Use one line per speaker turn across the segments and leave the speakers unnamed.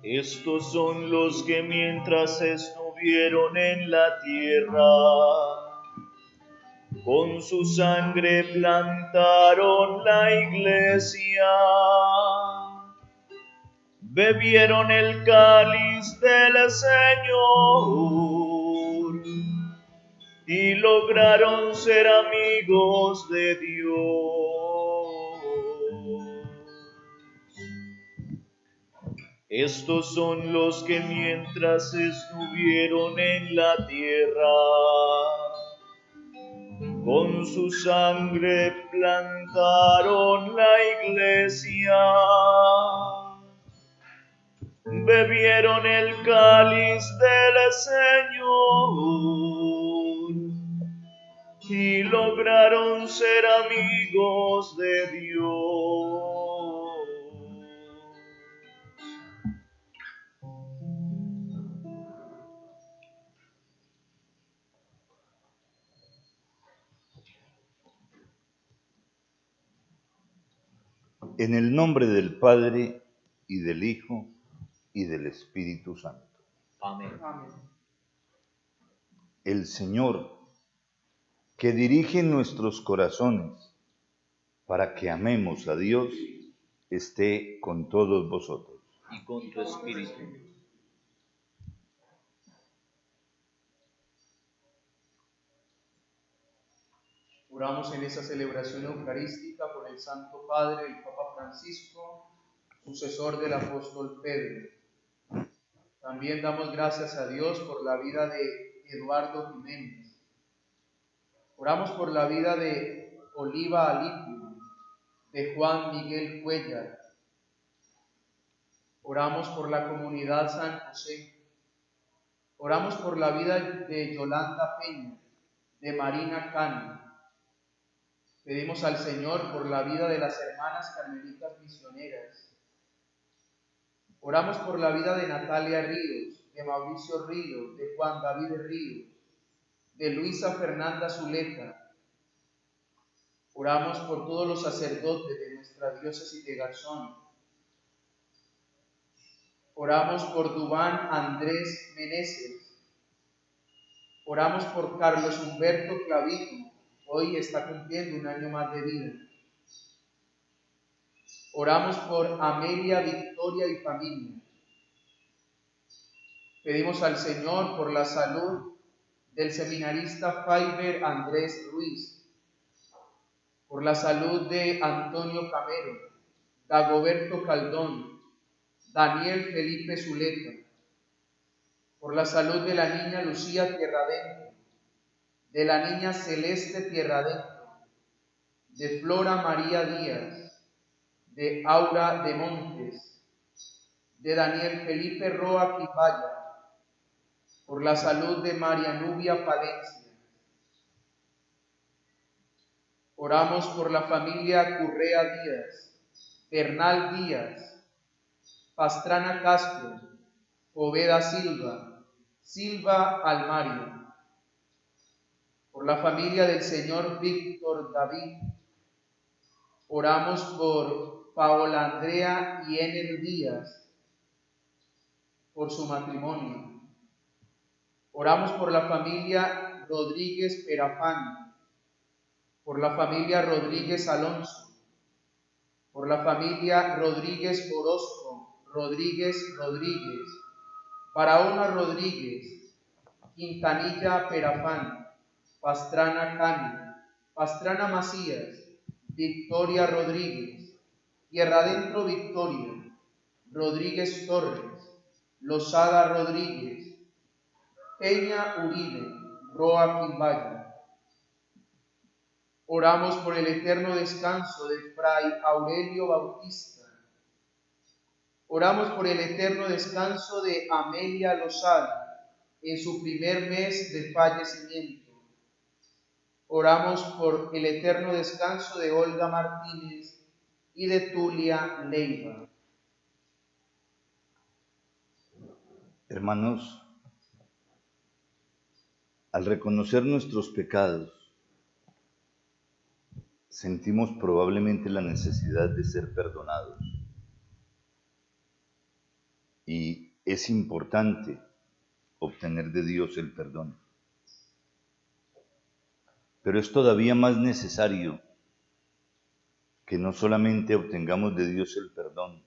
Estos son los que mientras estuvieron en la tierra, con su sangre plantaron la iglesia, bebieron el cáliz del Señor y lograron ser amigos de Dios. Estos son los que mientras estuvieron en la tierra, con su sangre plantaron la iglesia, bebieron el cáliz del Señor y lograron ser amigos de Dios.
En el nombre del Padre, y del Hijo, y del Espíritu Santo.
Amén.
El Señor, que dirige nuestros corazones para que amemos a Dios, esté con todos vosotros.
Y con tu espíritu.
Oramos en esta celebración eucarística por el Santo Padre, el Papa Francisco, sucesor del apóstol Pedro. También damos gracias a Dios por la vida de Eduardo Jiménez. Oramos por la vida de Oliva Alipio, de Juan Miguel Cuellar. Oramos por la comunidad San José. Oramos por la vida de Yolanda Peña, de Marina Cano. Pedimos al Señor por la vida de las hermanas carmelitas misioneras. Oramos por la vida de Natalia Ríos, de Mauricio Ríos, de Juan David Ríos, de Luisa Fernanda Zuleta. Oramos por todos los sacerdotes de nuestra diócesis de Garzón. Oramos por Dubán Andrés Meneses. Oramos por Carlos Humberto Clavito, hoy está cumpliendo un año más de vida. Oramos por Amelia, Victoria y familia. Pedimos al Señor por la salud del seminarista Faiber Andrés Ruiz, por la salud de Antonio Camero, Dagoberto Caldón, Daniel Felipe Zuleta, por la salud de la niña Lucía Tierradentro, de la niña Celeste Tierradentro, de Flora María Díaz, de Aura de Montes, de Daniel Felipe Roa Quipaya, por la salud de María Nubia Palencia. Oramos por la familia Currea Díaz, Bernal Díaz, Pastrana Castro, Poveda Silva, Silva Almario, por la familia del señor Víctor David. Oramos por Paola Andrea y Ener Díaz, por su matrimonio. Oramos por la familia Rodríguez Perafán, por la familia Rodríguez Alonso, por la familia Rodríguez Orozco, Rodríguez, Barahona Rodríguez, Quintanilla Perafán, Pastrana Cano, Pastrana Macías, Victoria Rodríguez, Tierra Adentro Victoria, Rodríguez Torres, Lozada Rodríguez, Peña Uribe, Roa Quimbaya. Oramos por el eterno descanso de Fray Aurelio Bautista. Oramos por el eterno descanso de Amelia Lozada en su primer mes de fallecimiento. Oramos por el eterno descanso de Olga Martínez y de Tulia Leiva.
Hermanos, al reconocer nuestros pecados, sentimos probablemente la necesidad de ser perdonados. y es importante obtener de Dios el perdón. Pero es todavía más necesario que no solamente obtengamos de Dios el perdón,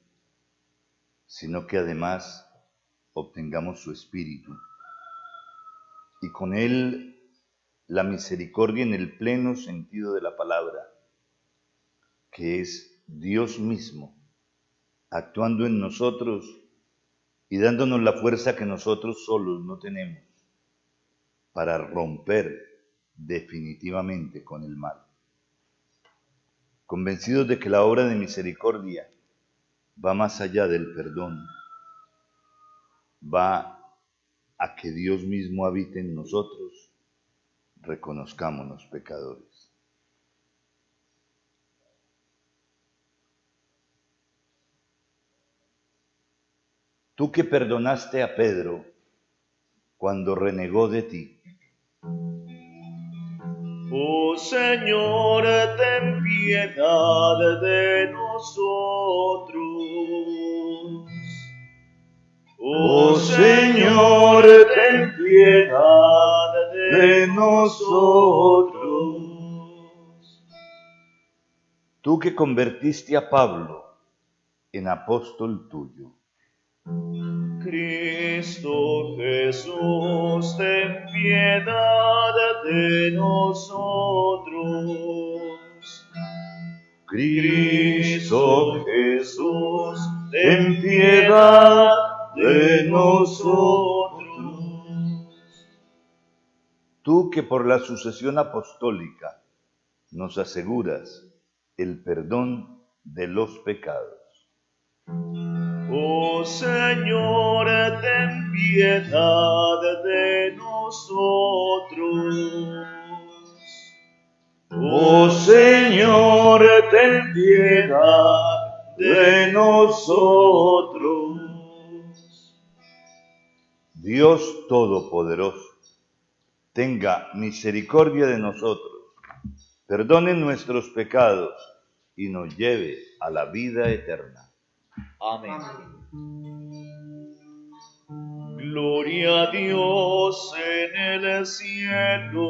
sino que además obtengamos su Espíritu. Y con él la misericordia en el pleno sentido de la palabra, que es Dios mismo, actuando en nosotros y dándonos la fuerza que nosotros solos no tenemos para romper definitivamente con el mal. Convencidos de que la obra de misericordia va más allá del perdón, va a que Dios mismo habite en nosotros, reconozcámonos pecadores. Tú que perdonaste a Pedro cuando renegó de ti.
Oh Señor, ten piedad de nosotros. Oh Señor, ten piedad de nosotros.
Tú que convertiste a Pablo en apóstol tuyo.
Cristo Jesús, ten piedad de nosotros. Cristo Jesús, ten piedad de nosotros.
Tú que por la sucesión apostólica nos aseguras el perdón de los pecados.
Oh Señor, ten piedad de nosotros. Oh Señor, ten piedad de nosotros.
Dios Todopoderoso, tenga misericordia de nosotros, perdone nuestros pecados y nos lleve a la vida eterna.
Amén. Gloria a Dios en el cielo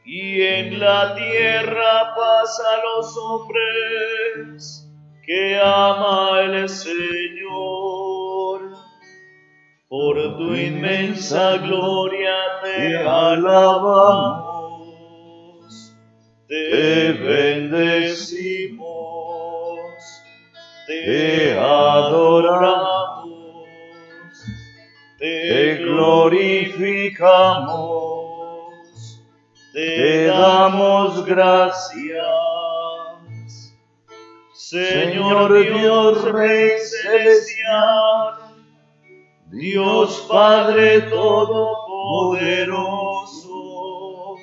y en la tierra paz a los hombres que ama el Señor. Por tu inmensa gloria te alabamos, te bendecimos, te adoramos, te glorificamos, te damos gracias. Señor Dios Rey celestial, Dios Padre Todopoderoso,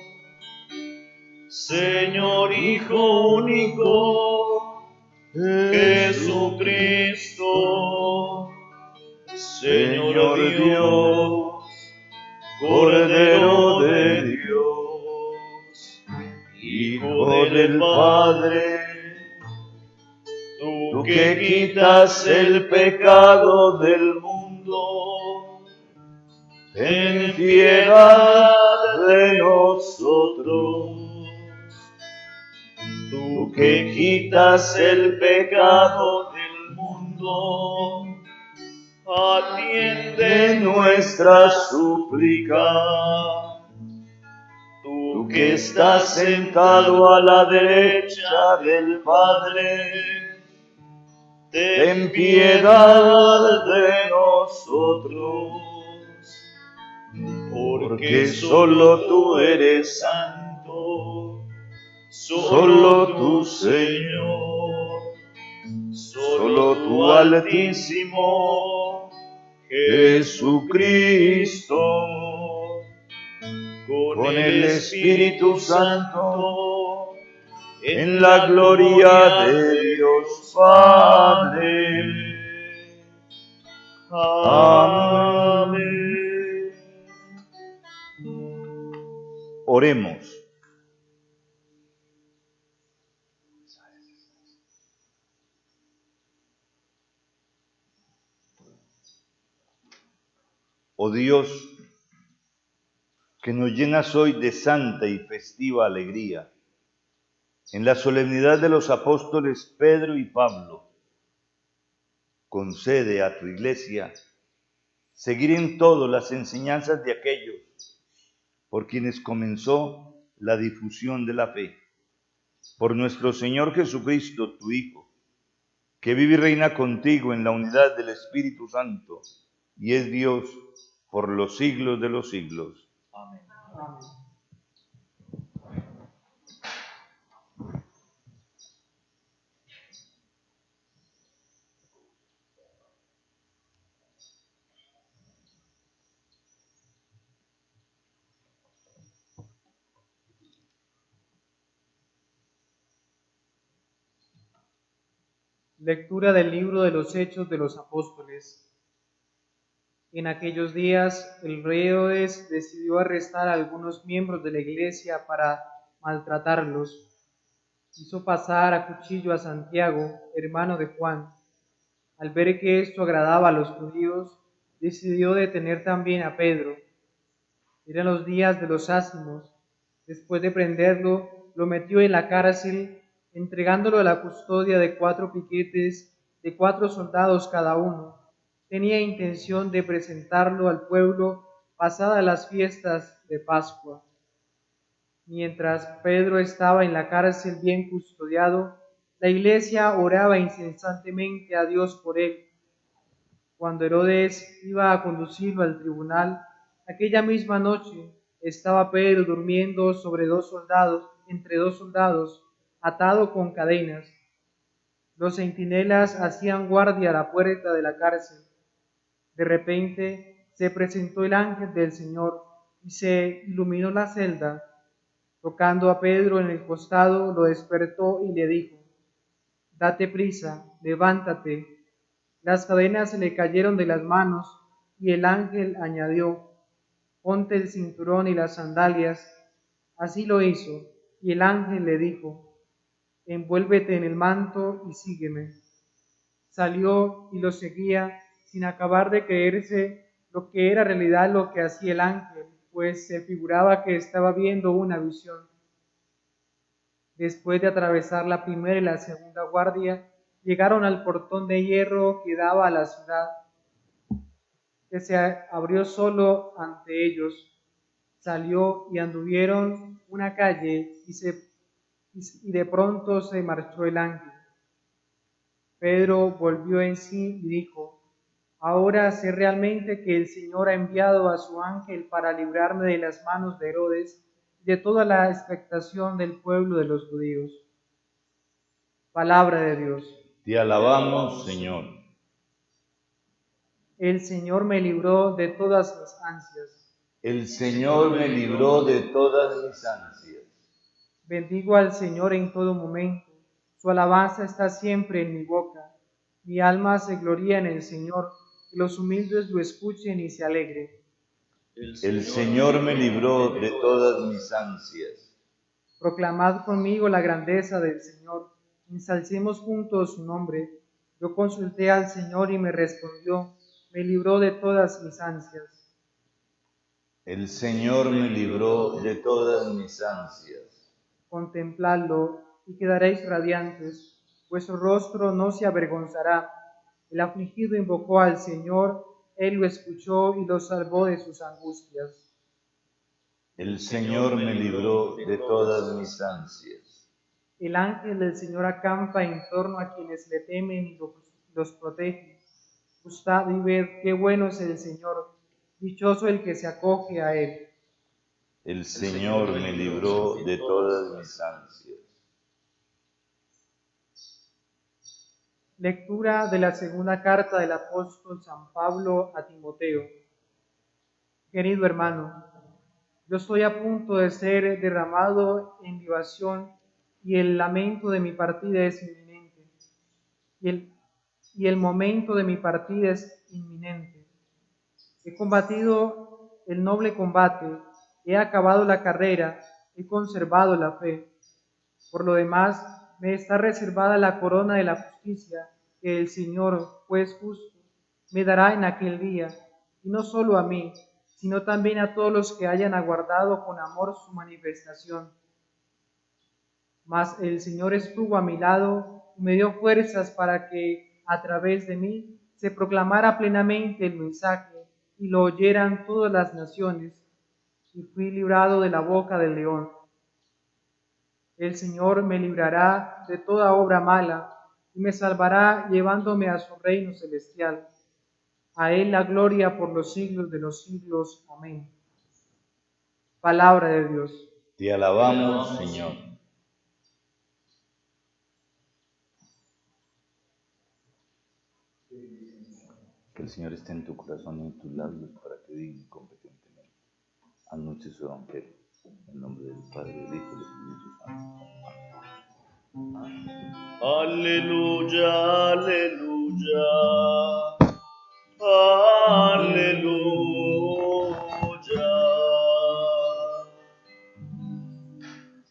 Señor Hijo único, Jesucristo, Señor Dios, Cordero de Dios, Hijo del Padre, tú que quitas el pecado del mundo, ten piedad de nosotros. Tú que quitas el pecado del mundo, atiende nuestra súplica. Tú que estás sentado a la derecha del Padre, ten piedad de nosotros, porque solo tú eres santo, solo tú, Señor, solo tú, Altísimo, Jesucristo, con el Espíritu Santo, en la gloria de Dios Padre. Amén.
Oremos. Oh Dios, que nos llenas hoy de santa y festiva alegría, en la solemnidad de los apóstoles Pedro y Pablo, concede a tu Iglesia seguir en todo las enseñanzas de aquellos por quienes comenzó la difusión de la fe. Por nuestro Señor Jesucristo, tu Hijo, que vive y reina contigo en la unidad del Espíritu Santo, y es Dios por los siglos de los siglos.
Amén. Amén. Lectura del libro de los Hechos de los Apóstoles. En aquellos días, el rey Herodes decidió arrestar a algunos miembros de la iglesia para maltratarlos. Hizo pasar a cuchillo a Santiago, hermano de Juan. Al ver que esto agradaba a los judíos, decidió detener también a Pedro. Eran los días de los ázimos. Después de prenderlo, lo metió en la cárcel, entregándolo a la custodia de 4 piquetes, de 4 soldados cada uno. Tenía intención de presentarlo al pueblo pasadas las fiestas de Pascua. Mientras Pedro estaba en la cárcel bien custodiado, la iglesia oraba incesantemente a Dios por él. Cuando Herodes iba a conducirlo al tribunal, aquella misma noche estaba Pedro durmiendo entre dos soldados, atado con cadenas. Los centinelas hacían guardia a la puerta de la cárcel. De repente se presentó el ángel del Señor y se iluminó la celda. Tocando a Pedro en el costado, lo despertó y le dijo: «Date prisa, levántate». Las cadenas se le cayeron de las manos y el ángel añadió: «Ponte el cinturón y las sandalias». Así lo hizo, y el ángel le dijo: «Envuélvete en el manto y sígueme». Salió y lo seguía sin acabar de creerse lo que era realidad lo que hacía el ángel, pues se figuraba que estaba viendo una visión. Después de atravesar la primera y la segunda guardia, llegaron al portón de hierro que daba a la ciudad, que se abrió solo ante ellos. Salió y anduvieron una calle y de pronto se marchó el ángel. Pedro volvió en sí y dijo: «Ahora sé realmente que el Señor ha enviado a su ángel para librarme de las manos de Herodes y de toda la expectación del pueblo de los judíos». Palabra de Dios.
Te alabamos, Señor.
El Señor me libró de todas mis ansias.
El Señor me libró de todas mis ansias.
Bendigo al Señor en todo momento. Su alabanza está siempre en mi boca. Mi alma se gloria en el Señor. Que los humildes lo escuchen y se alegren.
El Señor me libró de todas mis ansias.
Proclamad conmigo la grandeza del Señor. Ensalcemos juntos su nombre. Yo consulté al Señor y me respondió. Me libró de todas mis ansias.
El Señor me libró de todas mis ansias.
Contempladlo y quedaréis radiantes. Vuestro rostro no se avergonzará. El afligido invocó al Señor, Él lo escuchó y lo salvó de sus angustias.
El Señor me libró de todas mis ansias.
El ángel del Señor acampa en torno a quienes le temen y los protege. Gustad y ved qué bueno es el Señor, dichoso el que se acoge a Él.
El Señor me libró de todas mis ansias.
Lectura de la segunda carta del apóstol San Pablo a Timoteo. Querido hermano, yo estoy a punto de ser derramado en libación y el lamento de mi partida es inminente. Y el momento de mi partida es inminente. He combatido el noble combate, he acabado la carrera, he conservado la fe. Por lo demás, me está reservada la corona de la justicia que el Señor, juez justo, me dará en aquel día,
y no solo a mí, sino también a todos los que hayan aguardado con amor su manifestación. Mas el Señor estuvo a mi lado y me dio fuerzas para que, a través de mí, se proclamara plenamente el mensaje y lo oyeran todas las naciones, y fui librado de la boca del león. El Señor me librará de toda obra mala y me salvará llevándome a su reino celestial. A Él la gloria por los siglos de los siglos. Amén. Palabra de Dios.
Te alabamos, Señor. Que el Señor esté en tu corazón y en tus labios para que diga competentemente. Anuncie su evangelio. En nombre del Padre, del Hijo y del Espíritu Santo.
Aleluya, aleluya, aleluya.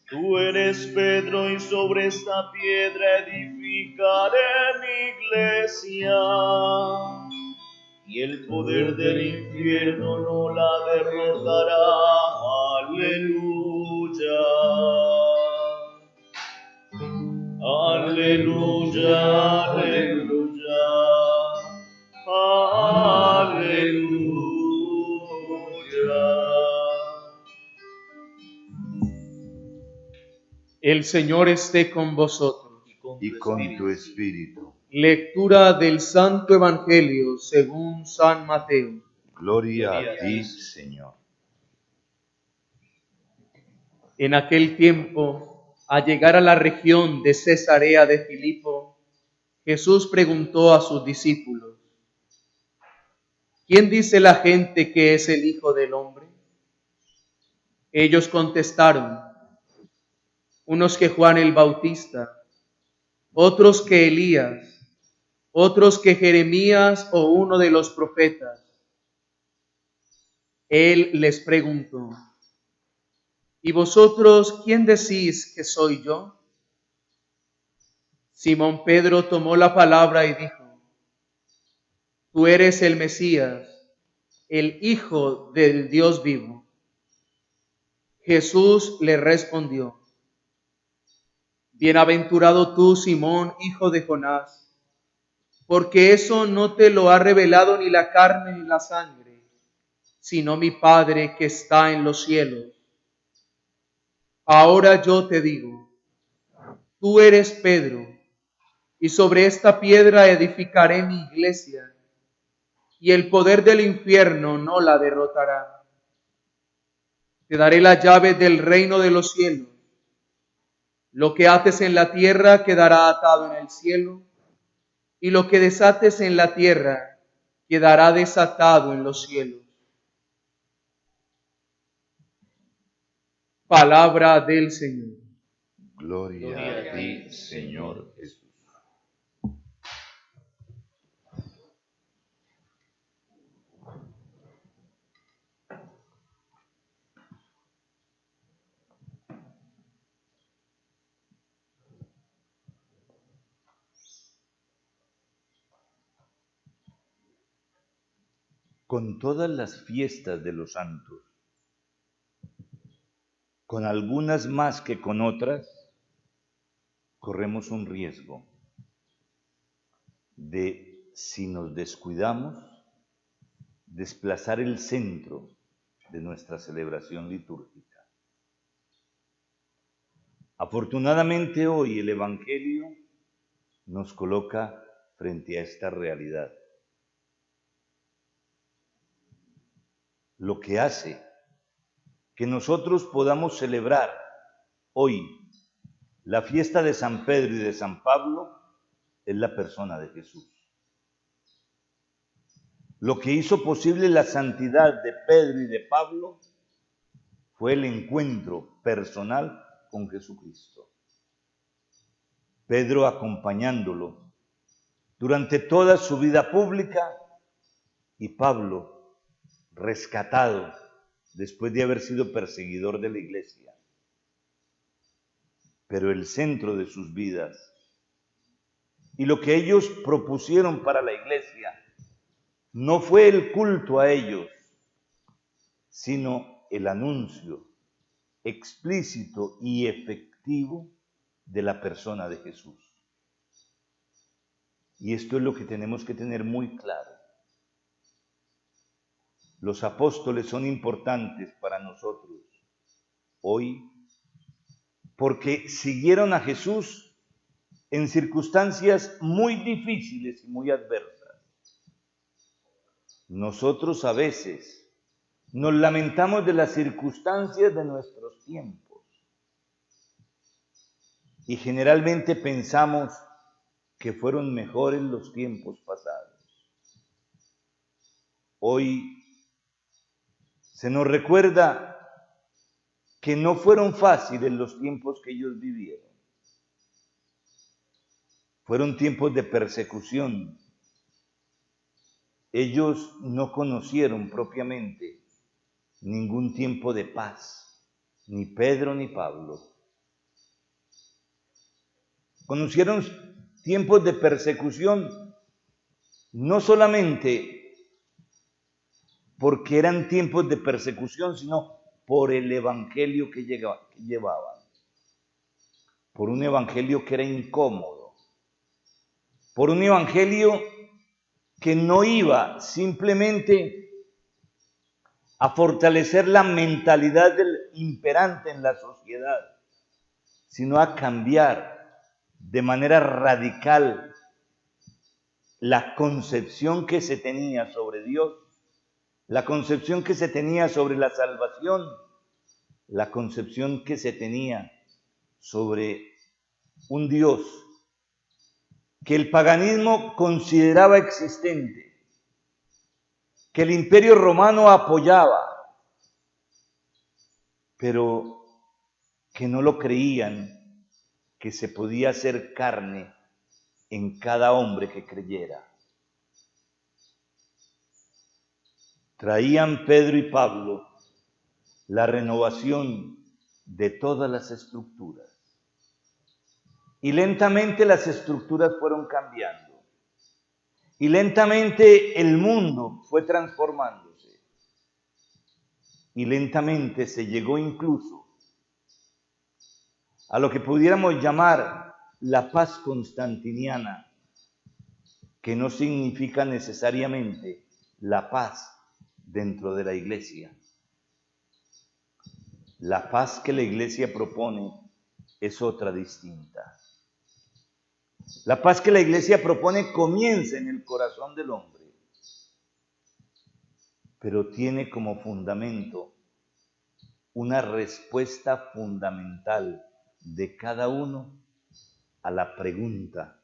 Tú eres Pedro y sobre esta piedra edificaré mi iglesia, y el poder del infierno no la derrotará. Aleluya. Aleluya, aleluya, aleluya.
El Señor esté con vosotros.
Y con tu espíritu.
Lectura del Santo Evangelio según San Mateo.
Gloria a ti, Señor.
En aquel tiempo, al llegar a la región de Cesarea de Filipo, Jesús preguntó a sus discípulos: ¿quién dice la gente que es el Hijo del Hombre? Ellos contestaron: unos que Juan el Bautista, otros que Elías, otros que Jeremías o uno de los profetas. Él les preguntó: ¿y vosotros quién decís que soy yo? Simón Pedro tomó la palabra y dijo: tú eres el Mesías, el Hijo del Dios vivo. Jesús le respondió: bienaventurado tú, Simón, hijo de Jonás, porque eso no te lo ha revelado ni la carne ni la sangre, sino mi Padre que está en los cielos. Ahora yo te digo, tú eres Pedro, y sobre esta piedra edificaré mi iglesia, y el poder del infierno no la derrotará. Te daré la llave del reino de los cielos. Lo que ates en la tierra quedará atado en el cielo, y lo que desates en la tierra quedará desatado en los cielos. Palabra del Señor.
Gloria a ti, Señor Jesús. Con todas las fiestas de los santos, con algunas más que con otras, corremos un riesgo de, si nos descuidamos, desplazar el centro de nuestra celebración litúrgica. Afortunadamente hoy el Evangelio nos coloca frente a esta realidad. Lo que hace que nosotros podamos celebrar hoy la fiesta de San Pedro y de San Pablo es la persona de Jesús. Lo que hizo posible la santidad de Pedro y de Pablo fue el encuentro personal con Jesucristo. Pedro acompañándolo durante toda su vida pública y Pablo rescatado después de haber sido perseguidor de la iglesia. Pero el centro de sus vidas y lo que ellos propusieron para la iglesia no fue el culto a ellos, sino el anuncio explícito y efectivo de la persona de Jesús. Y esto es lo que tenemos que tener muy claro. Los apóstoles son importantes para nosotros hoy porque siguieron a Jesús en circunstancias muy difíciles y muy adversas. Nosotros a veces nos lamentamos de las circunstancias de nuestros tiempos y generalmente pensamos que fueron mejores los tiempos pasados. Hoy se nos recuerda que no fueron fáciles los tiempos que ellos vivieron. Fueron tiempos de persecución. Ellos no conocieron propiamente ningún tiempo de paz, ni Pedro ni Pablo. Conocieron tiempos de persecución no solamente porque eran tiempos de persecución, sino por el evangelio que llevaban. Por un evangelio que era incómodo. Por un evangelio que no iba simplemente a fortalecer la mentalidad del imperante en la sociedad, sino a cambiar de manera radical la concepción que se tenía sobre Dios, la concepción que se tenía sobre la salvación, la concepción que se tenía sobre un Dios que el paganismo consideraba existente, que el imperio romano apoyaba, pero que no lo creían que se podía hacer carne en cada hombre que creyera. Traían Pedro y Pablo la renovación de todas las estructuras. Y lentamente las estructuras fueron cambiando. Y lentamente el mundo fue transformándose. Y lentamente se llegó incluso a lo que pudiéramos llamar la paz constantiniana, que no significa necesariamente la paz dentro de la iglesia. La paz que la iglesia propone es otra distinta. La paz que la iglesia propone comienza en el corazón del hombre, pero tiene como fundamento una respuesta fundamental de cada uno a la pregunta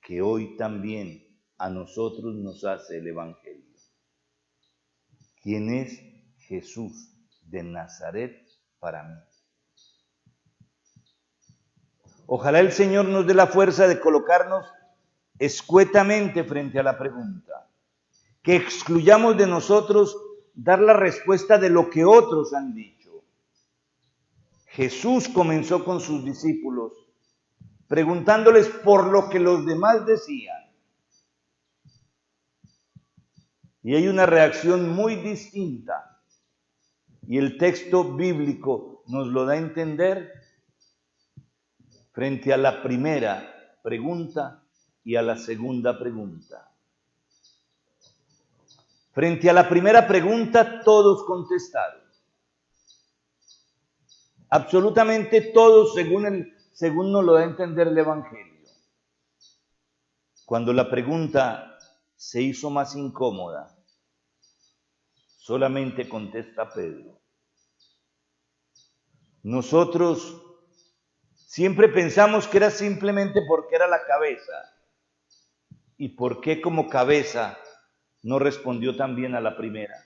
que hoy también a nosotros nos hace el Evangelio. ¿Quién es Jesús de Nazaret para mí? Ojalá el Señor nos dé la fuerza de colocarnos escuetamente frente a la pregunta, que excluyamos de nosotros dar la respuesta de lo que otros han dicho. Jesús comenzó con sus discípulos preguntándoles por lo que los demás decían. Y hay una reacción muy distinta, y el texto bíblico nos lo da a entender frente a la primera pregunta y a la segunda pregunta. Frente a la primera pregunta, todos contestaron. Absolutamente todos, según nos lo da a entender el Evangelio. Cuando la pregunta se hizo más incómoda, solamente contesta Pedro. Nosotros siempre pensamos que era simplemente porque era la cabeza. ¿Y por qué como cabeza no respondió también a la primera?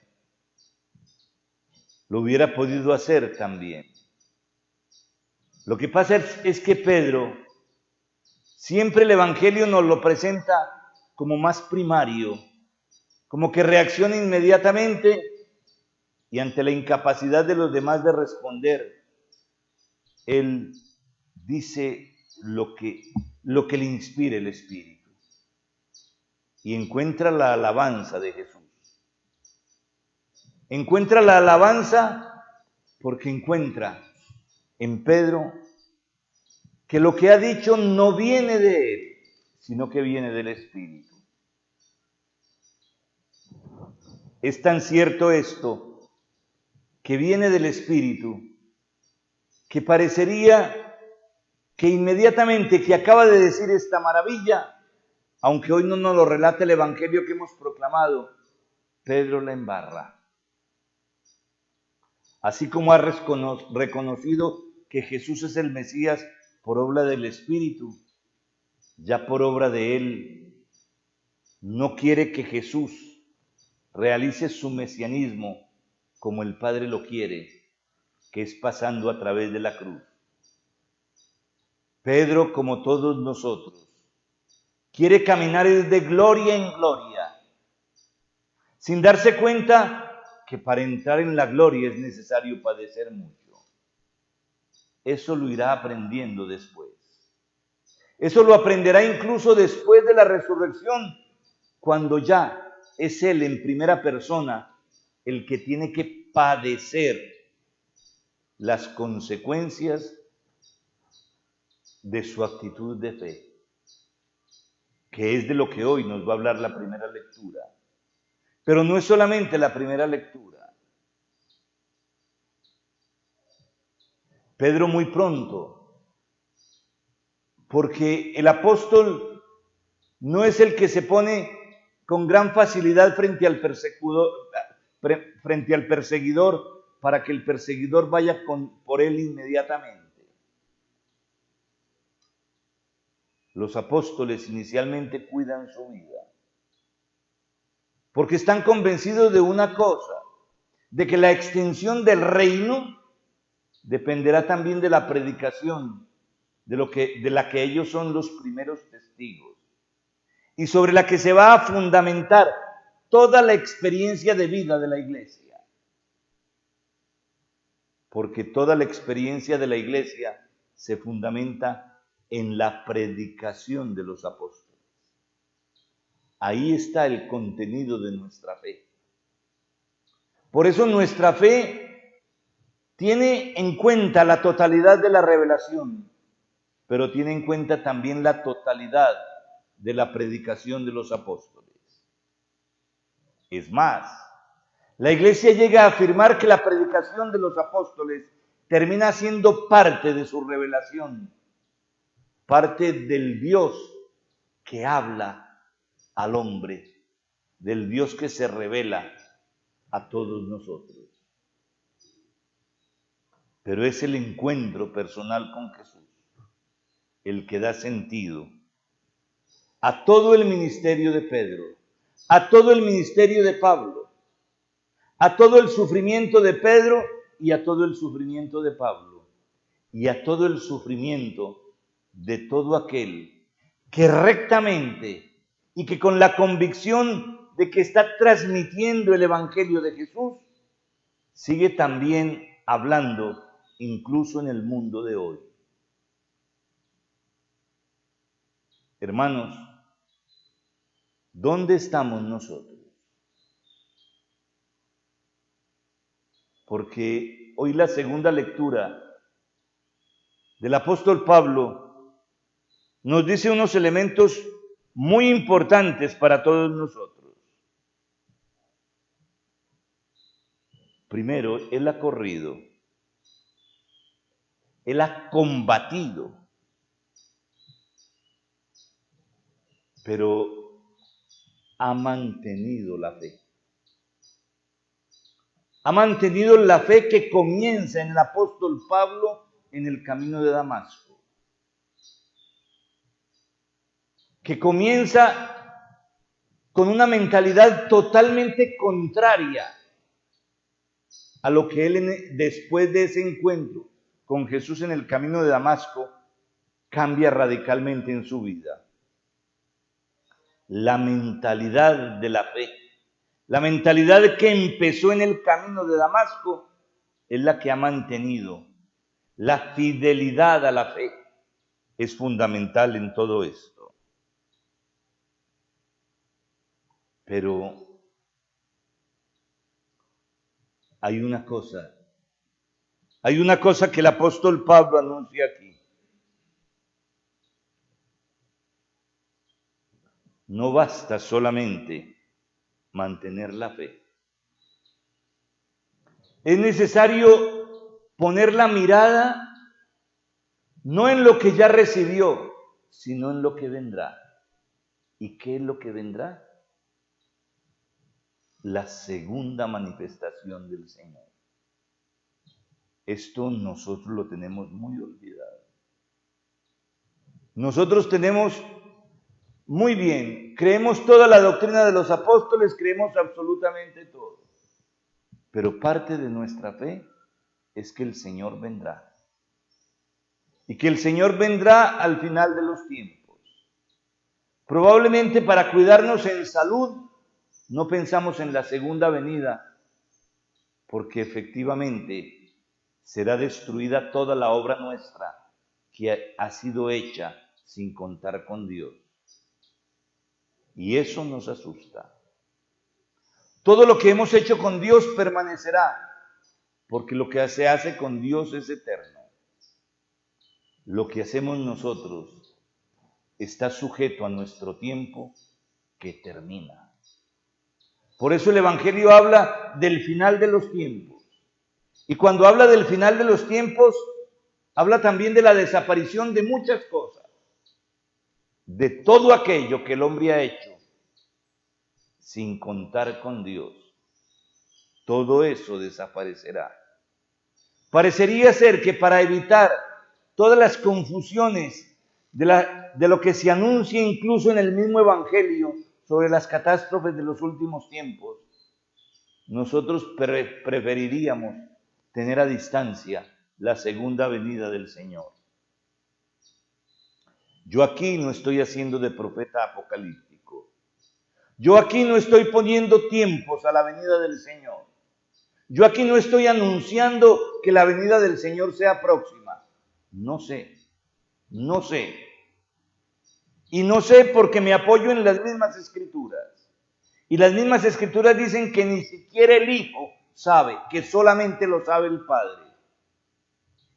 Lo hubiera podido hacer también. Lo que pasa es que Pedro, siempre el Evangelio nos lo presenta como más primario, como que reacciona inmediatamente y ante la incapacidad de los demás de responder, él dice lo que le inspire el Espíritu. y encuentra la alabanza de Jesús. Encuentra la alabanza porque encuentra en Pedro que lo que ha dicho no viene de él, sino que viene del Espíritu. Es tan cierto esto, que viene del Espíritu, que parecería que inmediatamente que acaba de decir esta maravilla, aunque hoy no nos lo relata el Evangelio que hemos proclamado, Pedro la embarra. Así como ha reconocido que Jesús es el Mesías por obra del Espíritu, ya por obra de él, no quiere que Jesús realice su mesianismo como el Padre lo quiere, que es pasando a través de la cruz. Pedro, como todos nosotros, quiere caminar de gloria en gloria, sin darse cuenta que para entrar en la gloria es necesario padecer mucho. Eso lo irá aprendiendo después. Eso lo aprenderá incluso después de la resurrección, cuando ya es él en primera persona el que tiene que padecer las consecuencias de su actitud de fe, que es de lo que hoy nos va a hablar la primera lectura. Pero no es solamente la primera lectura. Pedro muy pronto, porque el apóstol no es el que se pone con gran facilidad frente al perseguidor para que el perseguidor vaya por él inmediatamente. Los apóstoles inicialmente cuidan su vida, porque están convencidos de una cosa, de que la extensión del reino dependerá también de la predicación, de la que ellos son los primeros testigos, y sobre la que se va a fundamentar toda la experiencia de vida de la iglesia. Porque toda la experiencia de la iglesia se fundamenta en la predicación de los apóstoles. Ahí está el contenido de nuestra fe. Por eso nuestra fe tiene en cuenta la totalidad de la revelación, pero tiene en cuenta también la totalidad de la predicación de los apóstoles. Es más, la iglesia llega a afirmar que la predicación de los apóstoles termina siendo parte de su revelación, parte del Dios que habla al hombre, del Dios que se revela a todos nosotros. Pero es el encuentro personal con Jesús el que da sentido a todo el ministerio de Pedro, a todo el ministerio de Pablo, a todo el sufrimiento de Pedro y a todo el sufrimiento de Pablo, y a todo el sufrimiento de todo aquel que rectamente y que con la convicción de que está transmitiendo el Evangelio de Jesús, sigue también hablando incluso en el mundo de hoy. Hermanos, ¿dónde estamos nosotros? Porque hoy la segunda lectura del apóstol Pablo nos dice unos elementos muy importantes para todos nosotros. Primero, él ha corrido, él ha combatido, pero ha mantenido la fe. Ha mantenido la fe que comienza en el apóstol Pablo en el camino de Damasco. Que comienza con una mentalidad totalmente contraria a lo que él después de ese encuentro con Jesús en el camino de Damasco cambia radicalmente en su vida. La mentalidad de la fe, la mentalidad que empezó en el camino de Damasco es la que ha mantenido. La fidelidad a la fe es fundamental en todo esto. Pero hay una cosa que el apóstol Pablo anuncia aquí. No basta solamente mantener la fe. Es necesario poner la mirada no en lo que ya recibió, sino en lo que vendrá. ¿Y qué es lo que vendrá? La segunda manifestación del Señor. Esto nosotros lo tenemos muy olvidado. Nosotros tenemos muy bien, creemos toda la doctrina de los apóstoles, creemos absolutamente todo. Pero parte de nuestra fe es que el Señor vendrá. Y que el Señor vendrá al final de los tiempos. Probablemente para cuidarnos en salud, no pensamos en la segunda venida, porque efectivamente será destruida toda la obra nuestra que ha sido hecha sin contar con Dios. Y eso nos asusta. Todo lo que hemos hecho con Dios permanecerá, porque lo que se hace con Dios es eterno. Lo que hacemos nosotros está sujeto a nuestro tiempo que termina. Por eso el Evangelio habla del final de los tiempos. Y cuando habla del final de los tiempos, habla también de la desaparición de muchas cosas, de todo aquello que el hombre ha hecho sin contar con Dios. Todo eso desaparecerá. Parecería ser que para evitar todas las confusiones de lo que se anuncia incluso en el mismo Evangelio sobre las catástrofes de los últimos tiempos, nosotros preferiríamos tener a distancia la segunda venida del Señor. Yo aquí no estoy haciendo de profeta apocalíptico. Yo aquí no estoy poniendo tiempos a la venida del Señor. Yo aquí no estoy anunciando que la venida del Señor sea próxima. No sé. Y no sé porque me apoyo en las mismas escrituras. Y las mismas escrituras dicen que ni siquiera el Hijo sabe, que solamente lo sabe el Padre.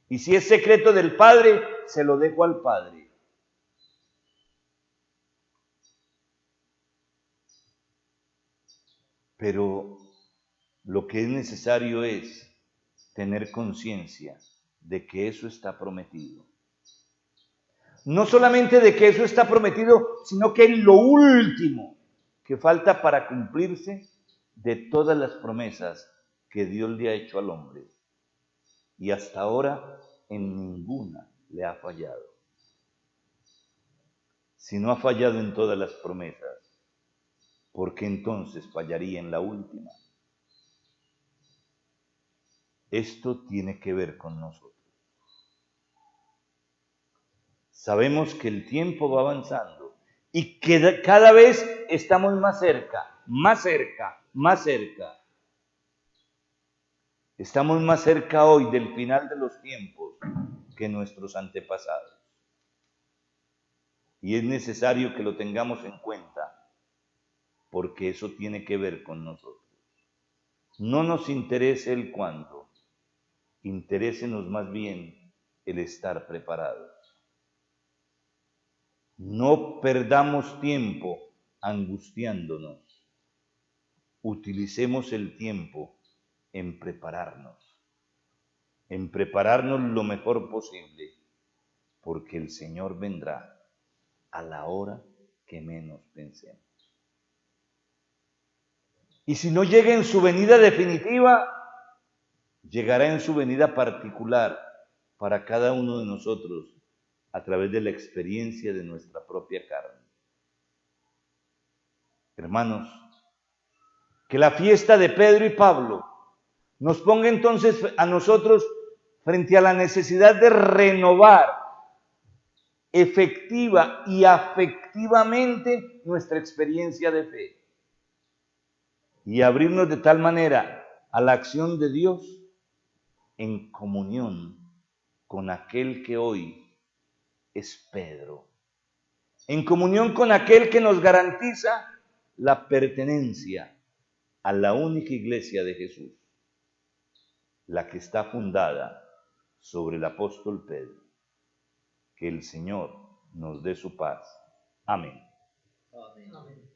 Y si es secreto del Padre, se lo dejo al Padre. Pero lo que es necesario es tener conciencia de que eso está prometido. No solamente de que eso está prometido, sino que es lo último que falta para cumplirse de todas las promesas que Dios le ha hecho al hombre. Y hasta ahora en ninguna le ha fallado. Si no ha fallado en todas las promesas, ¿por qué entonces fallaría en la última? Esto tiene que ver con nosotros. Sabemos que el tiempo va avanzando y que cada vez estamos más cerca. Estamos más cerca hoy del final de los tiempos que nuestros antepasados. Y es necesario que lo tengamos en cuenta, porque eso tiene que ver con nosotros. No nos interese el cuándo, interésenos más bien el estar preparados. No perdamos tiempo angustiándonos. Utilicemos el tiempo en prepararnos lo mejor posible, porque el Señor vendrá a la hora que menos pensemos. Y si no llega en su venida definitiva, llegará en su venida particular para cada uno de nosotros a través de la experiencia de nuestra propia carne. Hermanos, que la fiesta de Pedro y Pablo nos ponga entonces a nosotros frente a la necesidad de renovar efectiva y afectivamente nuestra experiencia de fe y abrirnos de tal manera a la acción de Dios en comunión con aquel que hoy es Pedro, en comunión con aquel que nos garantiza la pertenencia a la única iglesia de Jesús, la que está fundada sobre el apóstol Pedro. Que el Señor nos dé su paz. Amén.
Amén.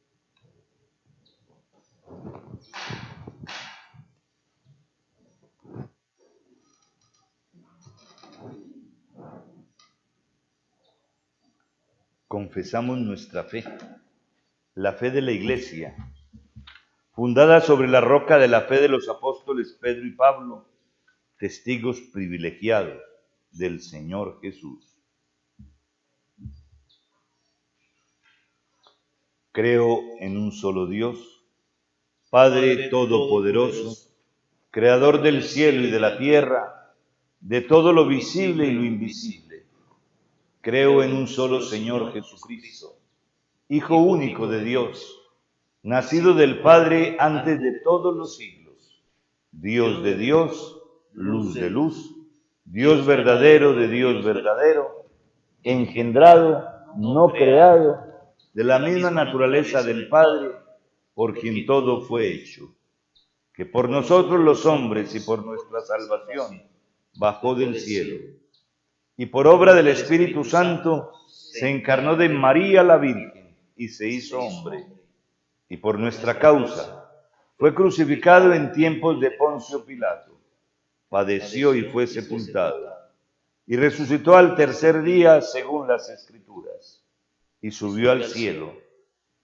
Confesamos nuestra fe, la fe de la Iglesia, fundada sobre la roca de la fe de los apóstoles Pedro y Pablo, testigos privilegiados del Señor Jesús. Creo en un solo Dios, Padre Todopoderoso, Creador del cielo y de la tierra, de todo lo visible y lo invisible. Creo en un solo Señor Jesucristo, Hijo único de Dios, nacido del Padre antes de todos los siglos, Dios de Dios, luz de luz, Dios verdadero de Dios verdadero, engendrado, no creado, de la misma naturaleza del Padre, por quien todo fue hecho, que por nosotros los hombres y por nuestra salvación bajó del cielo, y por obra del Espíritu Santo se encarnó de María la Virgen y se hizo hombre, y por nuestra causa fue crucificado en tiempos de Poncio Pilato, padeció y fue sepultado, y resucitó al tercer día según las Escrituras, y subió al cielo,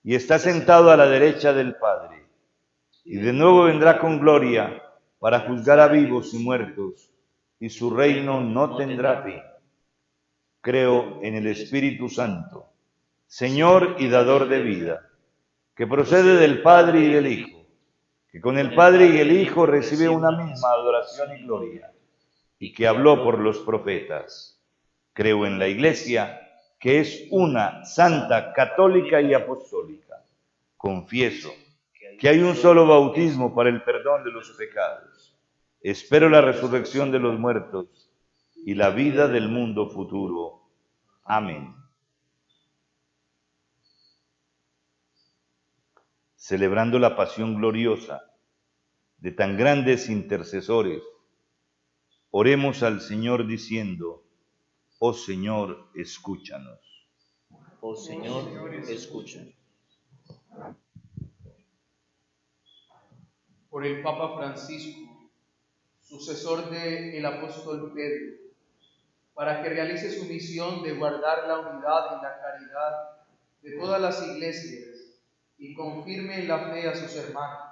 y está sentado a la derecha del Padre, y de nuevo vendrá con gloria para juzgar a vivos y muertos, y su reino no tendrá fin. Creo en el Espíritu Santo, Señor y dador de vida, que procede del Padre y del Hijo, que con el Padre y el Hijo recibe una misma adoración y gloria, y que habló por los profetas. Creo en la Iglesia, que es una, santa, católica y apostólica. Confieso que hay un solo bautismo para el perdón de los pecados. Espero la resurrección de los muertos y la vida del mundo futuro. Amén. Celebrando la pasión gloriosa de tan grandes intercesores, oremos al Señor diciendo: oh Señor, escúchanos.
Oh Señor, escúchanos.
Por el Papa Francisco, sucesor del apóstol Pedro, para que realice su misión de guardar la unidad y la caridad de todas las iglesias y confirme en la fe a sus hermanos,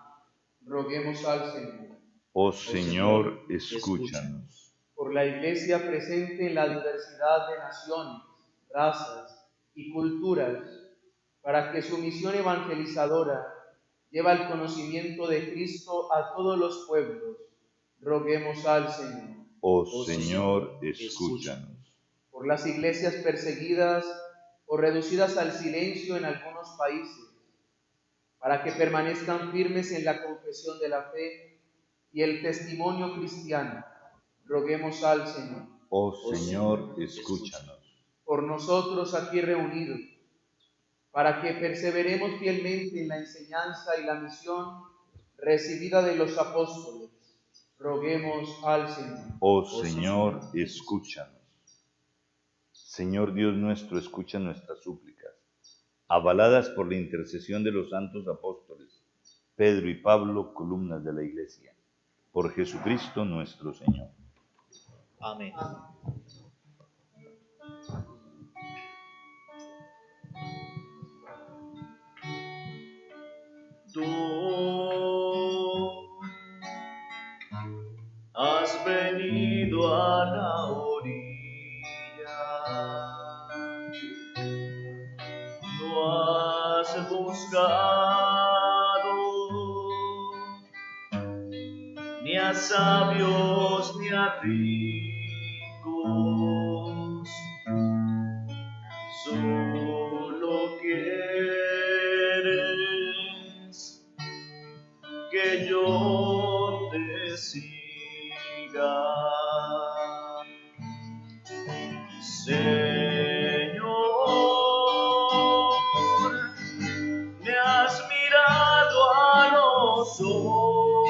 roguemos al Señor.
Oh Señor, escúchanos.
Por la Iglesia presente en la diversidad de naciones, razas y culturas, para que su misión evangelizadora lleve el conocimiento de Cristo a todos los pueblos, roguemos al Señor.
Oh Señor, escúchanos.
Por las iglesias perseguidas o reducidas al silencio en algunos países, para que permanezcan firmes en la confesión de la fe y el testimonio cristiano, roguemos al Señor.
Oh Señor, escúchanos.
Por nosotros aquí reunidos, para que perseveremos fielmente en la enseñanza y la misión recibida de los apóstoles, roguemos al Señor.
Oh Señor, escúchanos. Señor Dios nuestro, escucha nuestras súplicas, avaladas por la intercesión de los santos apóstoles, Pedro y Pablo, columnas de la Iglesia, por Jesucristo nuestro Señor.
Amén. Tú has venido a la orilla, no has buscado ni a sabios ni a ricos, solo quieres que yo te siga. Señor, me has mirado los ojos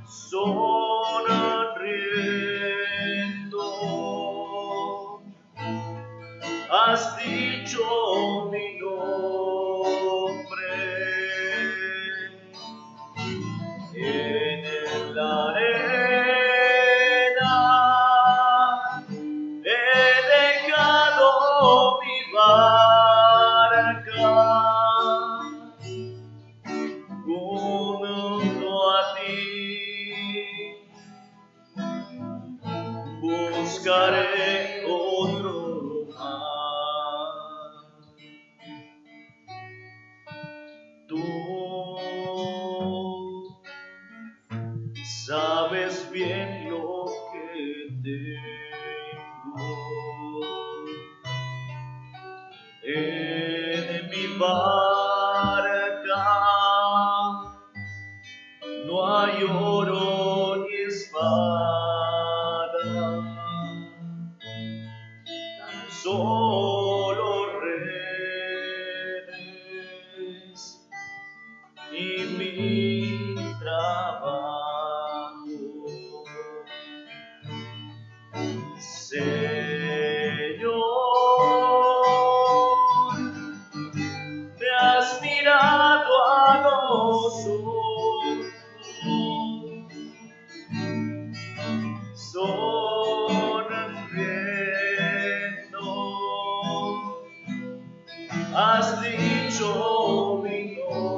sonriendo, has dicho mi nombre en la arena, he dejado mi barca junto a ti, buscaré otro mar. Tú sabes bien lo que tengo en mi barca, no hay oro ni espada, tan solo redes y mi trabajo. Señor, me has mirado a los ojos, sonriendo, has dicho mi nombre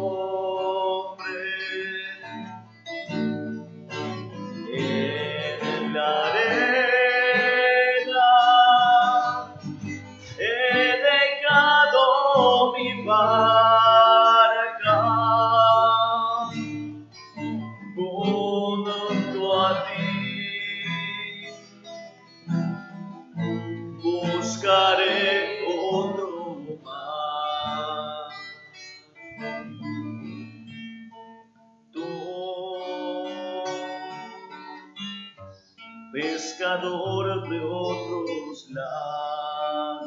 en la arena, he dejado mi barca junto a ti, buscaré otro mar. Tú, pescador de otros lagos,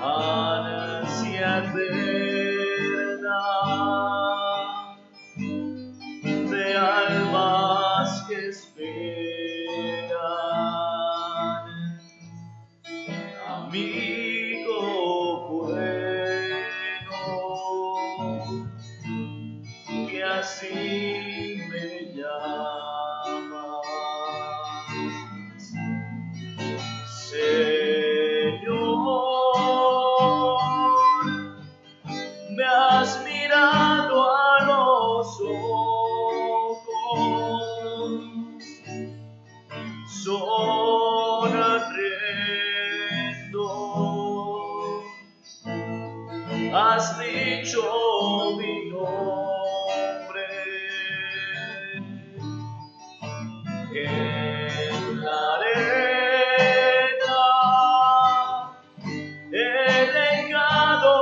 ansia eterna de almas que esperan, amigo bueno, que así me llamas. Señor, me has mirado a los ojos, sonriendo, has dicho mi nombre en la arena, he dejado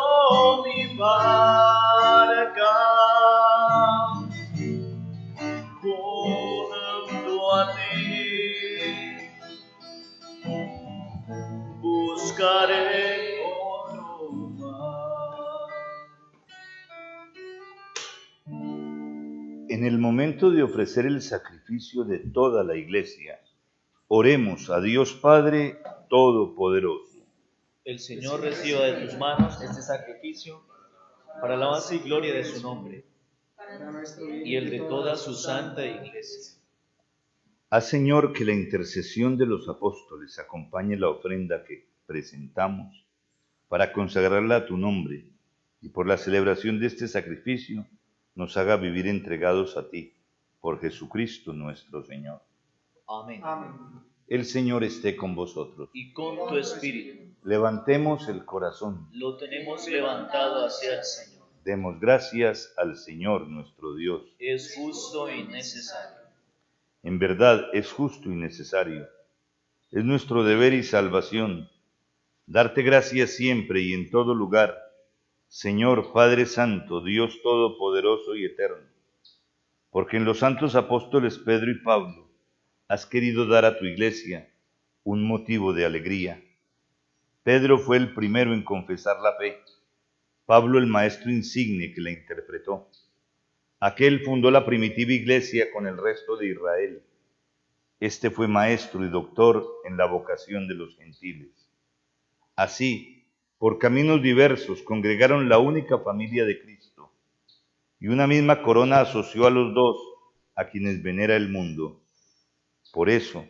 mi barca junto a ti, buscaré otro mar.
En el momento de ofrecer el sacrificio de toda la Iglesia, oremos a Dios Padre Todopoderoso.
El Señor reciba de tus manos este sacrificio para alabanza y gloria de su nombre y el de toda su santa Iglesia.
Haz, Señor, que la intercesión de los apóstoles acompañe la ofrenda que presentamos para consagrarla a tu nombre, y por la celebración de este sacrificio nos haga vivir entregados a ti, por Jesucristo nuestro Señor.
Amén.
El Señor esté con vosotros.
Y con tu espíritu.
Levantemos el corazón.
Lo tenemos levantado hacia el Señor.
Demos gracias al Señor nuestro Dios.
Es justo y necesario.
En verdad es justo y necesario. Es nuestro deber y salvación darte gracias siempre y en todo lugar, Señor Padre Santo, Dios Todopoderoso y Eterno, porque en los santos apóstoles Pedro y Pablo has querido dar a tu Iglesia un motivo de alegría. Pedro fue el primero en confesar la fe, Pablo el maestro insigne que la interpretó. Aquel fundó la primitiva iglesia con el resto de Israel. Este fue maestro y doctor en la vocación de los gentiles. Así, por caminos diversos, congregaron la única familia de Cristo, y una misma corona asoció a los dos, a quienes venera el mundo. Por eso,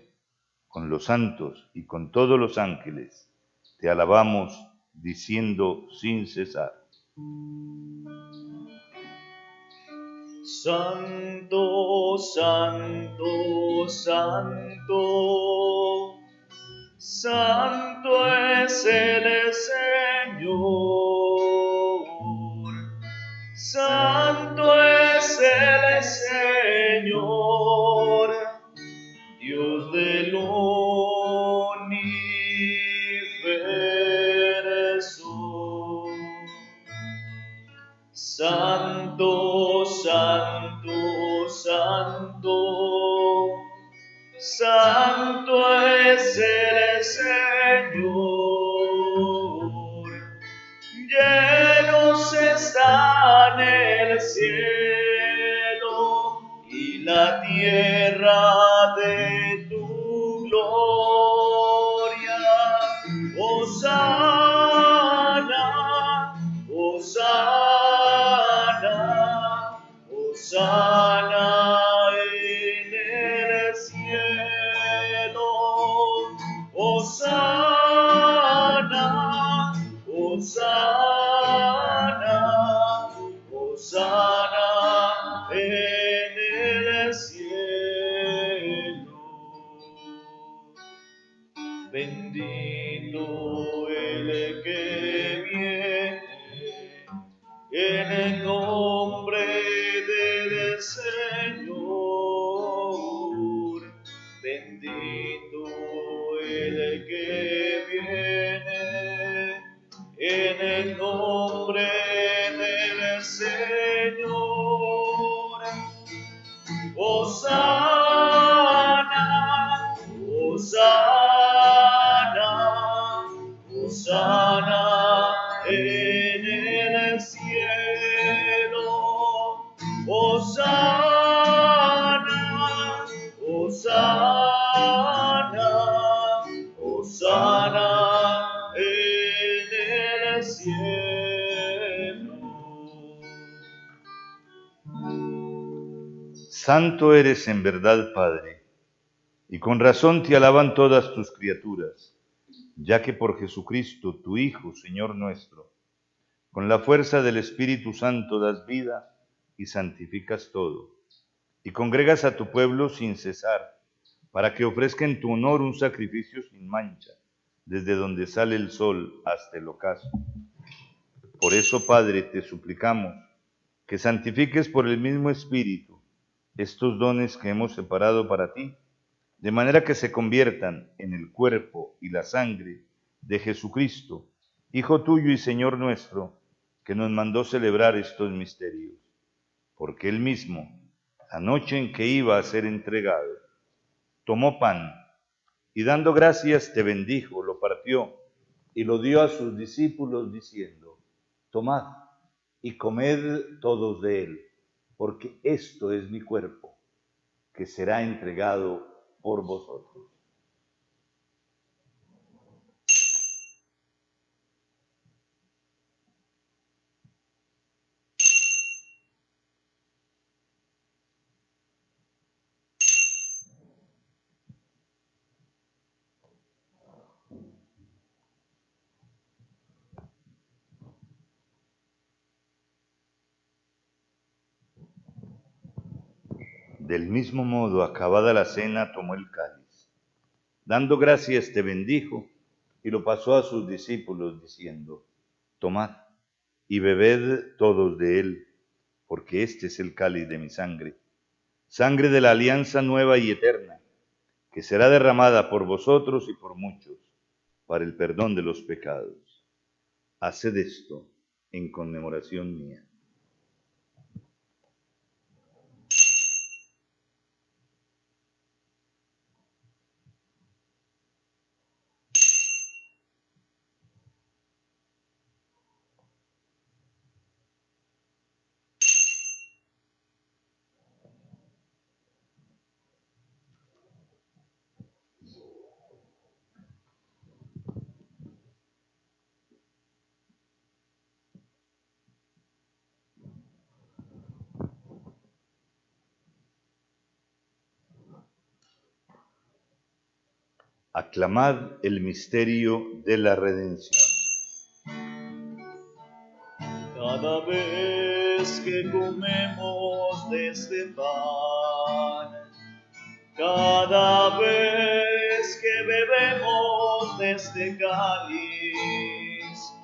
con los santos y con todos los ángeles, te alabamos, diciendo sin cesar:
Santo, santo, santo, santo es el Señor. Santo es el Señor, Dios del universo. Santo, santo, santo, santo es el Señor. Llenos están el cielo y la tierra de tu gloria. Hosana, Hosana, Hosana en el cielo. Hosana, Hosana, Hosana en el cielo. Bendito el que viene en el nombre del Señor. Bendito el que viene en el nombre del Señor. Hosana, Hosana, Hosana en el cielo. Hosana, Hosana, Hosana en el cielo.
Santo eres en verdad, Padre, y con razón te alaban todas tus criaturas, ya que por Jesucristo, tu Hijo, Señor nuestro, con la fuerza del Espíritu Santo das vida y santificas todo, y congregas a tu pueblo sin cesar, para que ofrezca en tu honor un sacrificio sin mancha, desde donde sale el sol hasta el ocaso. Por eso, Padre, te suplicamos que santifiques por el mismo Espíritu estos dones que hemos separado para ti, de manera que se conviertan en el cuerpo y la sangre de Jesucristo, Hijo tuyo y Señor nuestro, que nos mandó celebrar estos misterios. Porque él mismo, la noche en que iba a ser entregado, tomó pan y dando gracias te bendijo, lo partió y lo dio a sus discípulos diciendo: tomad y comed todos de él, porque esto es mi cuerpo, que será entregado por vosotros. Del mismo modo, acabada la cena, tomó el cáliz. Dando gracias, te bendijo y lo pasó a sus discípulos, diciendo: tomad y bebed todos de él, porque este es el cáliz de mi sangre, sangre de la alianza nueva y eterna, que será derramada por vosotros y por muchos, para el perdón de los pecados. Haced esto en conmemoración mía. Aclamad el misterio de la redención.
Cada vez que comemos de este pan, cada vez que bebemos de este cáliz,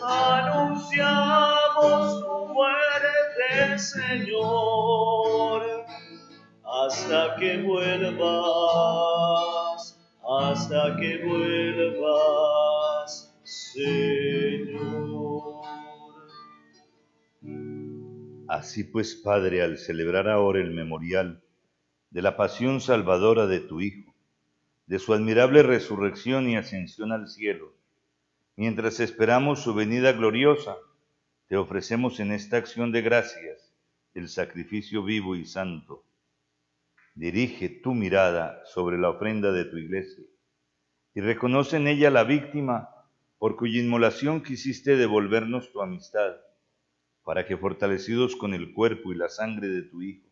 anunciamos tu muerte, Señor, hasta que vuelvas, Señor.
Así pues, Padre, al celebrar ahora el memorial de la pasión salvadora de tu Hijo, de su admirable resurrección y ascensión al cielo, mientras esperamos su venida gloriosa, te ofrecemos en esta acción de gracias el sacrificio vivo y santo. Dirige tu mirada sobre la ofrenda de tu iglesia y reconoce en ella la víctima por cuya inmolación quisiste devolvernos tu amistad, para que fortalecidos con el cuerpo y la sangre de tu Hijo,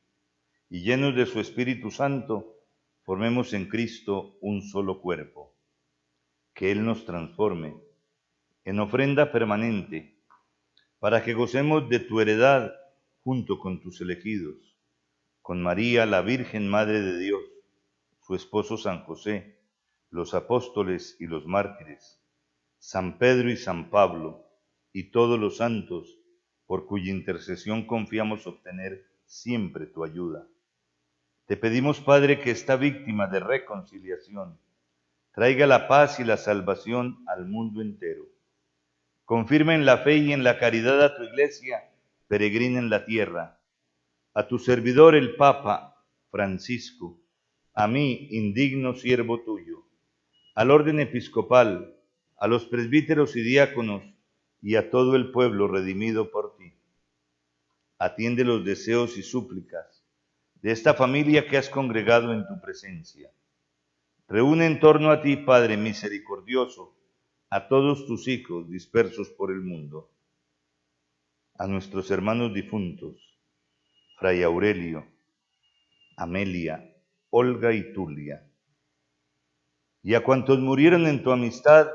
y llenos de su Espíritu Santo, formemos en Cristo un solo cuerpo. Que Él nos transforme en ofrenda permanente, para que gocemos de tu heredad junto con tus elegidos, con María, la Virgen Madre de Dios, su esposo San José, los apóstoles y los mártires, San Pedro y San Pablo, y todos los santos, por cuya intercesión confiamos obtener siempre tu ayuda. Te pedimos, Padre, que esta víctima de reconciliación traiga la paz y la salvación al mundo entero. Confirma en la fe y en la caridad a tu iglesia, peregrina en la tierra, a tu servidor el Papa Francisco, a mí, indigno siervo tuyo, al orden episcopal, a los presbíteros y diáconos, y a todo el pueblo redimido por ti. Atiende los deseos y súplicas de esta familia que has congregado en tu presencia. Reúne en torno a ti, Padre misericordioso, a todos tus hijos dispersos por el mundo, a nuestros hermanos difuntos, Fray Aurelio, Amelia, Olga y Tulia, y a cuantos murieron en tu amistad,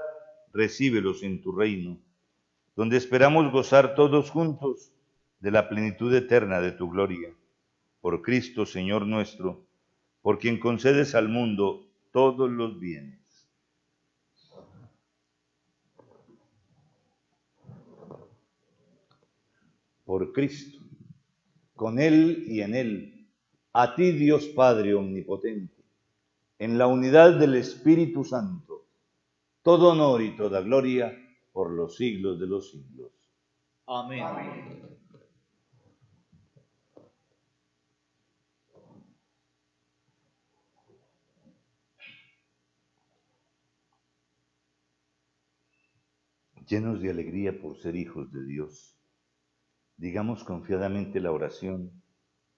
recíbelos en tu reino, donde esperamos gozar todos juntos de la plenitud eterna de tu gloria. Por Cristo, Señor nuestro, por quien concedes al mundo todos los bienes. Por Cristo, con Él y en Él, a ti Dios Padre omnipotente, en la unidad del Espíritu Santo, todo honor y toda gloria por los siglos de los siglos.
Amén.
Amén.
Llenos de alegría por ser hijos de Dios, digamos confiadamente la oración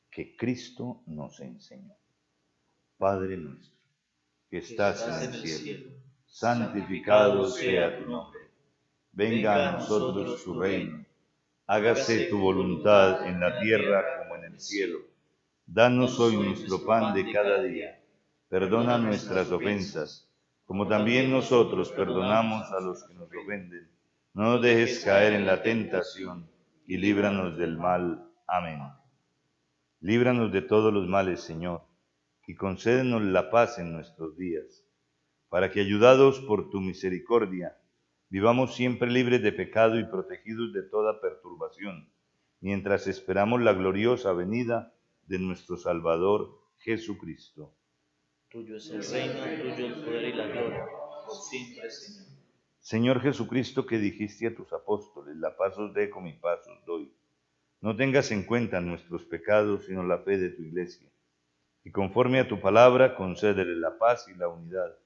que Cristo nos enseñó. Padre nuestro, que estás en el cielo, santificado sea tu nombre. Venga a nosotros tu reino. Hágase tu voluntad en la tierra como en el cielo. Danos hoy nuestro pan de cada día. Perdona nuestras ofensas, como también nosotros perdonamos a los que nos ofenden. No nos dejes caer en la tentación y líbranos del mal. Amén. Líbranos de todos los males, Señor, y concédenos la paz en nuestros días, para que, ayudados por tu misericordia, vivamos siempre libres de pecado y protegidos de toda perturbación, mientras esperamos la gloriosa venida de nuestro Salvador Jesucristo.
Tuyo es el reino, tuyo el poder y la gloria, por siempre, Señor.
Señor Jesucristo, que dijiste a tus apóstoles, la paz os dejo, mi paz os doy. No tengas en cuenta nuestros pecados, sino la fe de tu iglesia. Y conforme a tu palabra, concédele la paz y la unidad,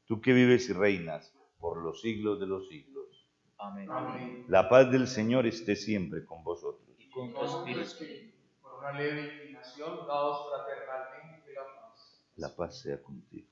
tú que vives y reinas por los siglos de los siglos.
Amén.
Amén.
La paz del Señor esté siempre con vosotros.
Y con tu espíritu.
Por una leve inclinación, daos fraternalmente la paz.
La paz sea contigo.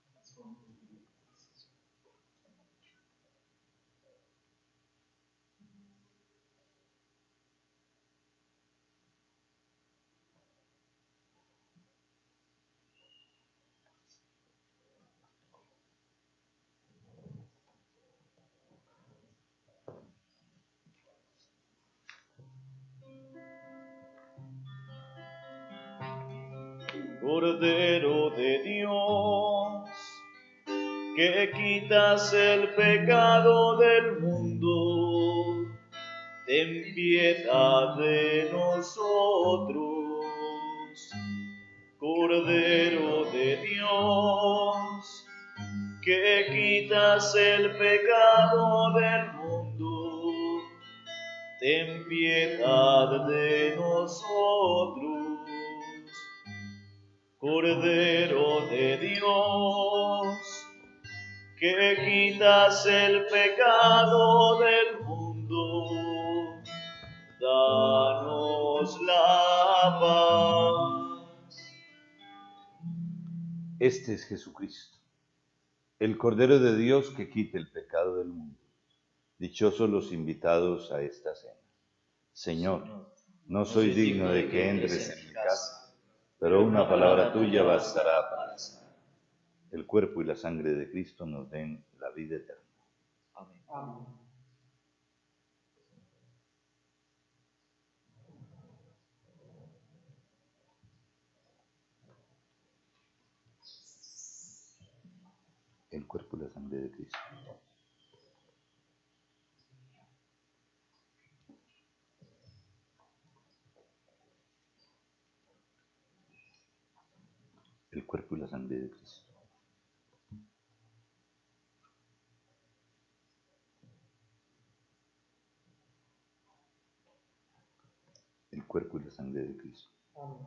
Cordero de Dios, que quitas el pecado del mundo, ten piedad de nosotros. Cordero de Dios, que quitas el pecado del mundo, ten piedad de nosotros. Cordero de Dios, que quitas el pecado del mundo, danos la paz.
Este es Jesucristo, el Cordero de Dios que quita el pecado del mundo. Dichosos los invitados a esta cena. Señor, no soy digno de que entres en mi casa, pero una palabra tuya bastará para sanar. El cuerpo y la sangre de Cristo nos den la vida eterna.
Amén.
Amén.
El cuerpo y la sangre de Cristo. El cuerpo y la sangre de Cristo. El cuerpo y la sangre de Cristo.
Amén.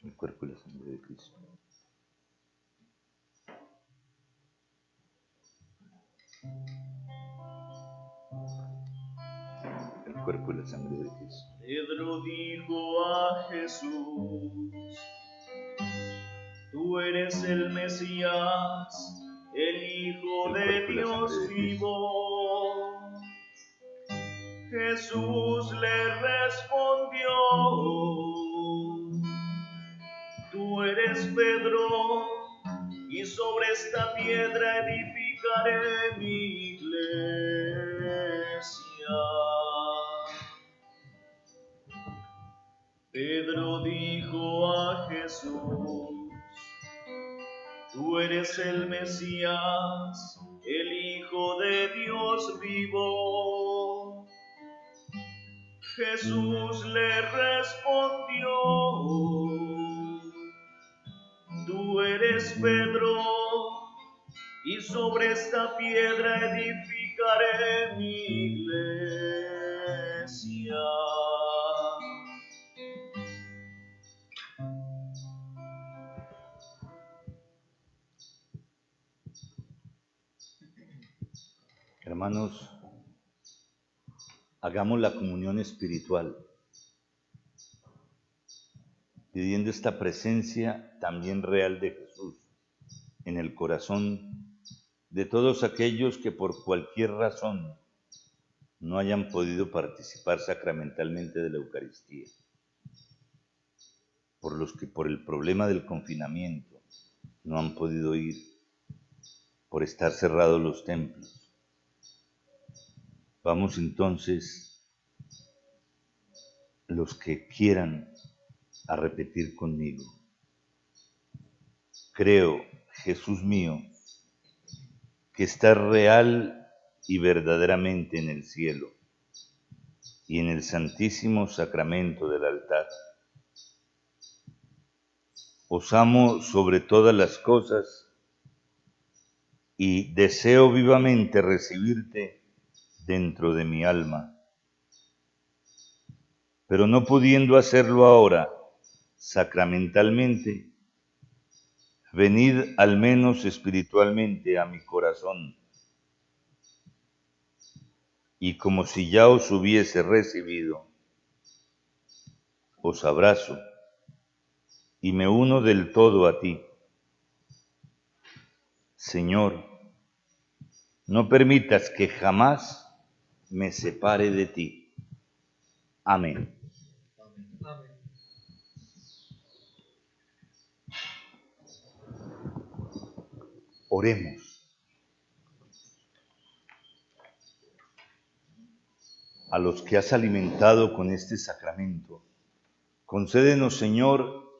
El cuerpo y la sangre de Cristo. El cuerpo y la sangre de Cristo.
Pedro dijo a Jesús: tú eres el Mesías, el Hijo de Dios vivo. Jesús le respondió: tú eres Pedro, y sobre esta piedra edificaré mi iglesia. Pedro dijo a Jesús: tú eres el Mesías, el Hijo de Dios vivo. Jesús le respondió: tú eres Pedro, y sobre esta piedra edificaré mi iglesia.
Hermanos, hagamos la comunión espiritual, pidiendo esta presencia también real de Jesús en el corazón de todos aquellos que por cualquier razón no hayan podido participar sacramentalmente de la Eucaristía, por los que por el problema del confinamiento no han podido ir, por estar cerrados los templos. Vamos entonces, los que quieran, a repetir conmigo: creo, Jesús mío, que estás real y verdaderamente en el cielo y en el santísimo sacramento del altar. Os amo sobre todas las cosas y deseo vivamente recibirte dentro de mi alma. Pero no pudiendo hacerlo ahora sacramentalmente, venid al menos espiritualmente a mi corazón, y como si ya os hubiese recibido, os abrazo y me uno del todo a ti. Señor, no permitas que jamás me separe de ti. Amén. Oremos. los que has alimentado con este sacramento. Concédenos, Señor,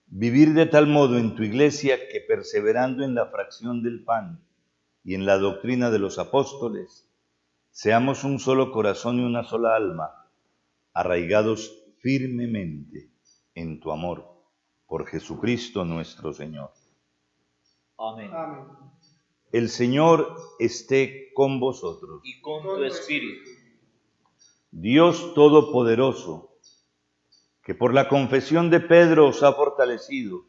vivir de tal modo en tu iglesia que, perseverando en la fracción del pan y en la doctrina de los apóstoles, seamos un solo corazón y una sola alma, arraigados firmemente en tu amor, por Jesucristo nuestro Señor.
Amén.
Amén.
El Señor esté con vosotros.
Y con tu espíritu.
Dios Todopoderoso, que por la confesión de Pedro os ha fortalecido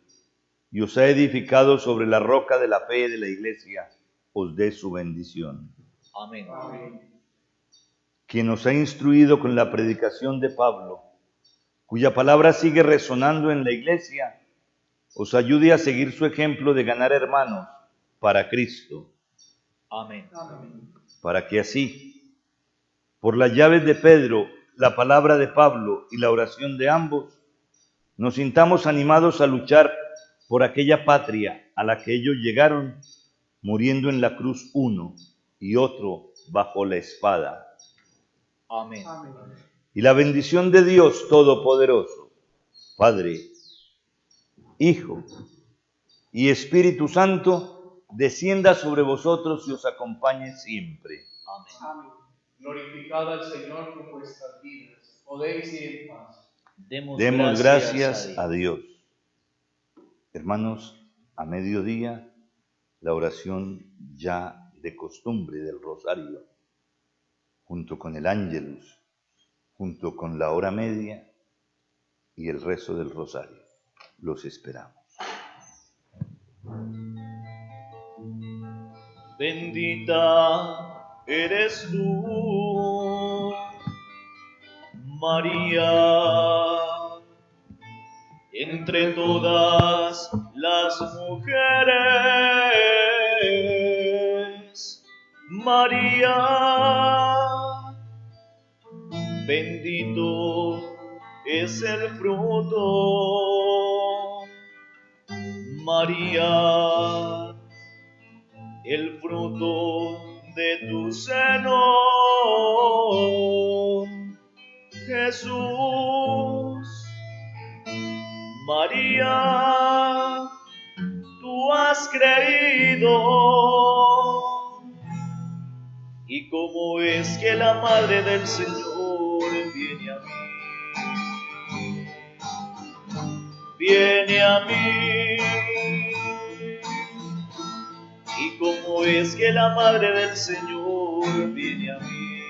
y os ha edificado sobre la roca de la fe de la Iglesia, os dé su bendición.
Amén.
Amén.
Quien os ha instruido con la predicación de Pablo, cuya palabra sigue resonando en la Iglesia, os ayude a seguir su ejemplo de ganar hermanos para Cristo,
Amén.
Amén.
para que así, por las llaves de Pedro, la palabra de Pablo y la oración de ambos, nos sintamos animados a luchar por aquella patria a la que ellos llegaron, muriendo en la cruz uno y otro bajo la espada.
Amén.
Amén.
Y la bendición de Dios Todopoderoso, Padre, Hijo y Espíritu Santo, descienda sobre vosotros y os acompañe siempre.
Amén.
Amén. Glorificad al Señor con vuestras vidas. Podéis ir en paz.
Demos
Gracias a Dios. Hermanos, a mediodía, la oración ya de costumbre del rosario, junto con el ángelus, junto con la hora media y el rezo del rosario. Los esperamos.
Bendita eres tú, María, entre todas las mujeres. María, bendito es el fruto. María, el fruto de tu seno. Jesús. María, tú has creído. ¿Y cómo es que la Madre del Señor viene a mí? Viene a mí. ¿Y cómo es que la Madre del Señor viene a mí?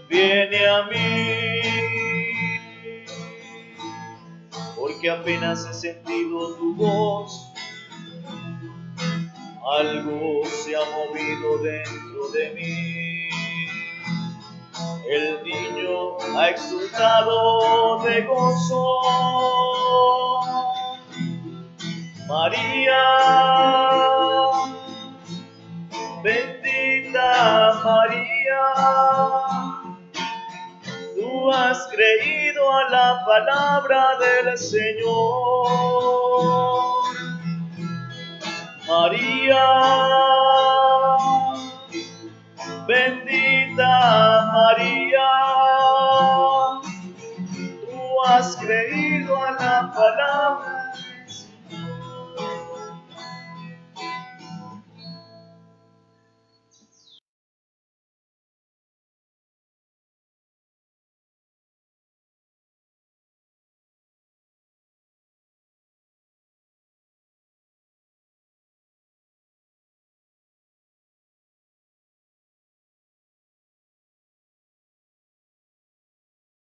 Viene a mí. Porque apenas he sentido tu voz, algo se ha movido dentro de mí. El niño ha exultado de gozo. María, bendita María, tú has creído a la palabra del Señor. María, bendita María, tú has creído a la palabra